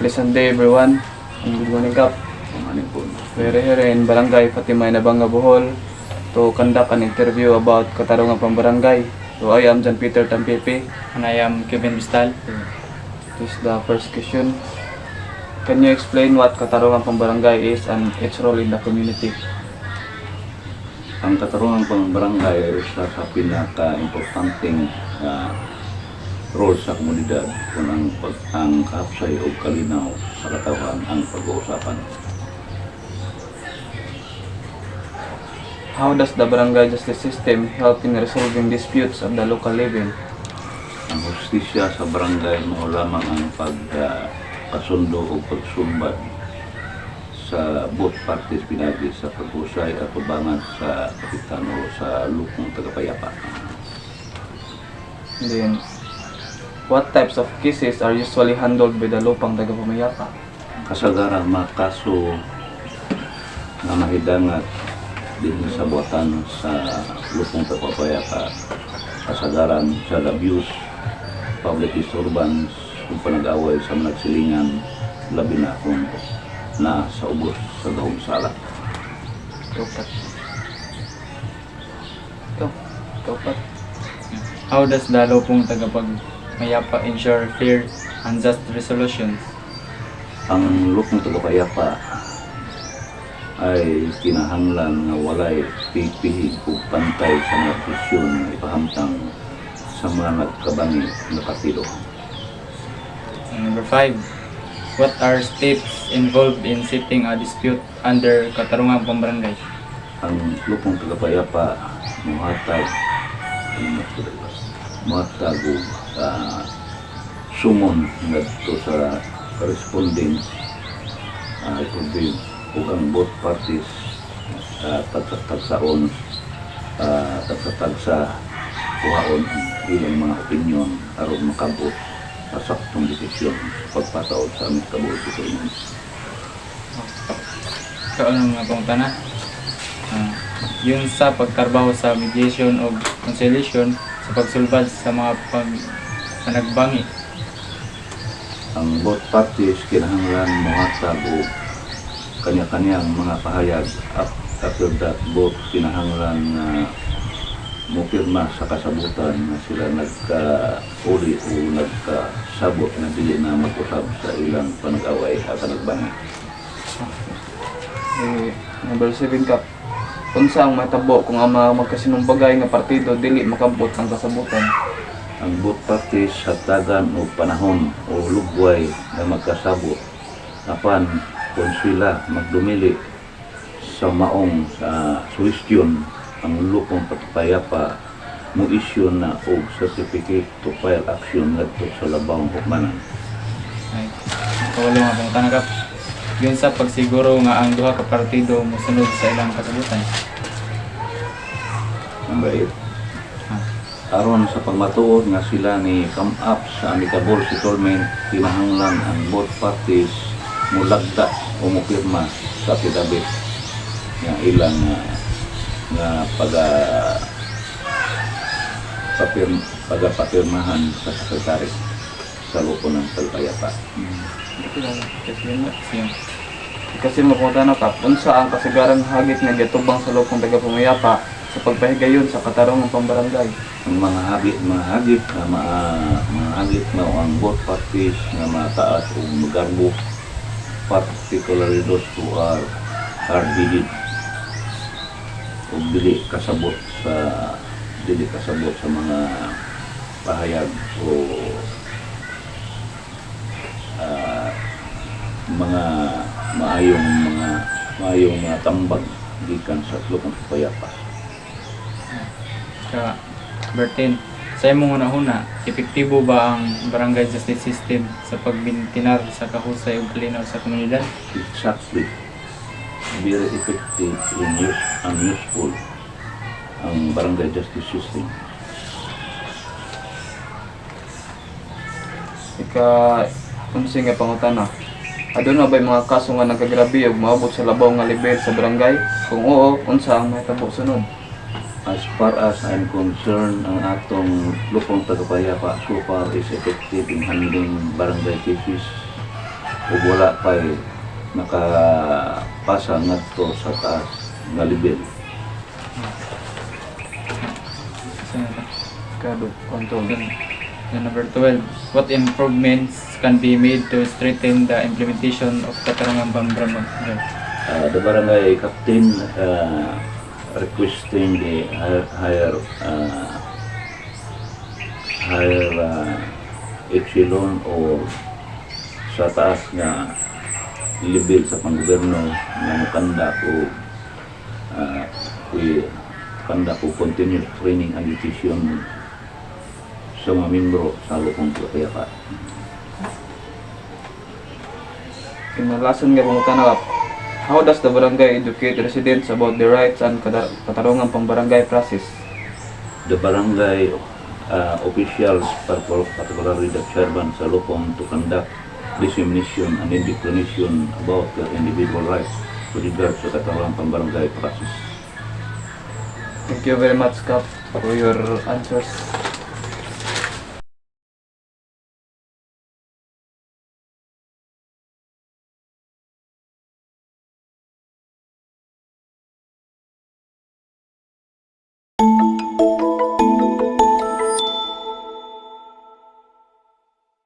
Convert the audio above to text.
Pleasant day everyone. And good morning Kap. We're here in Barangay Fatimay, Nabanga, Bohol to conduct an interview about Katarungan Pambarangay. So I am John Peter Tampipi. And I am Kevin Bistal. This is the first question. Can you explain what Katarungan Pambarangay is and its role in the community? Ang Katarungan Pambarangay ay isa sa pinaka-importanting role sa komunidad kung ang kahapsay o kalinaw sa katawan ang pag-uusapan. How does the barangay justice system help in resolving disputes at the local level? Ang hustisya sa barangay mao lamang ang pagkasundo o pagsumbat sa both parties pinagi sa pag-usay at tubangan sa kapitan o sa lupong tagapayapa. And then, what types of cases are usually handled by the lupang tagapamayapa? Kasagaran mga kaso na mahidangat din sa buwatan sa lupong tagapayapa, kasagaran sa abuse, public disturbance, kung panag-away sa managsilingan, labi na kung na sa ubos sa daong sala. Topat. How does the lupong tagapagmayapa ensure fair and just resolutions? Ang lupong tagapayapa ay kinahanglan nga walay pipihig o pantay sa mga presyon na ipahamtang sa mga nagkabangi na partido. And number 5. What are steps involved in setting a dispute under Katarungan Pambarangay? Ang lupong tagapayapa muhatag o sumon ngadto sa corresponding ug ang both parties tagsa-tagsaon tagsa-tagsa kuhaon ang ilang mga opinyon aron makabot sa saktong desisyon sa pagpataod sa aming kabuhi settlement. Kaano mga pangutana? Yung sa pagkarbaho sa mediation o conciliation sa pagsulbad sa mga panagbangi. Ang both parties kinahanglan mohatag og kanya-kanyang mga pahayag at after that both kinahanglan na mupirma sa kasabutan na sila nagka-uli o nagkasabot na dili na mag-usab sa ilang panag-away at panagbangi. Number 7 Kap. Unsa ang matabo kung ang mga magkasinumbagay nga partido dili makabot ang kasabutan? Ang both parties hatagan o panahon o lugway na magkasabot apan kung sila magdumili sa maong suwestyon ang lupong pagpayapa mo issue na og certificate to file action ngadto sa labang hukmanan. Ay, kawalo nga pangutana Kap. Yun sa pagsiguro nga ang duha ka partido mosunod sa ilang kasabutan. Number 8. Aron sa pagmatuod nga sila ni come up sa amicable settlement, kinahanglan ang both parties mulagda o mupirma sa affidavit nga ilang nga pagapapirmahan sa sekretary sa lupo ng pagpayapa. Kasi mapunta na Kap, unsa ang kasagaran hagit nga gitubang sa lupong tagapamayapa sa pagpahigayon sa Katarungan Pambarangay? Ang mga hagit na ang both parties nga mataas o magarbo, particularly those who are hard-headed o dili kasabot sa mga pahayag o mga maayong mga tambag gikan sa lupong payapa. Ka Bertin, sa imong una-una, epektibo ba ang barangay justice system sa pagbintinar sa kahusay ug kalinaw sa komunidad? Exactly. Very effective and useful ang barangay justice system. Unsa nga pangutana? Aduna ba'y mga kaso nga nagkagrabe ug moabot sa labaw nga level sa barangay? Kung oo, unsa ang mahitabo sunod? As far as I'm concerned, ang atong lupong tagapayapa so far is effective in handling barangay cases ug wala pa'y nakapasa ngadto sa taas nga level. Isa na lang. Kado, control. Then number 12, what improvements can be made to strengthen the implementation of Katarungan Pambarangay? The barangay captain requesting the higher echelon o sa taas nga level sa panggoberno nga mokandak o kandak o continuous training and education sa mga membro sa lupong kapayapaan. Kinalasan nga pangutana, how does the barangay educate residents about the rights and katarungan pambarangay process? The barangay officials, particularly the chairman sa lupong, to conduct dissemination and explanation about their individual rights with regards sa katarungan pambarangay process. Thank you very much, Kap, for your answers.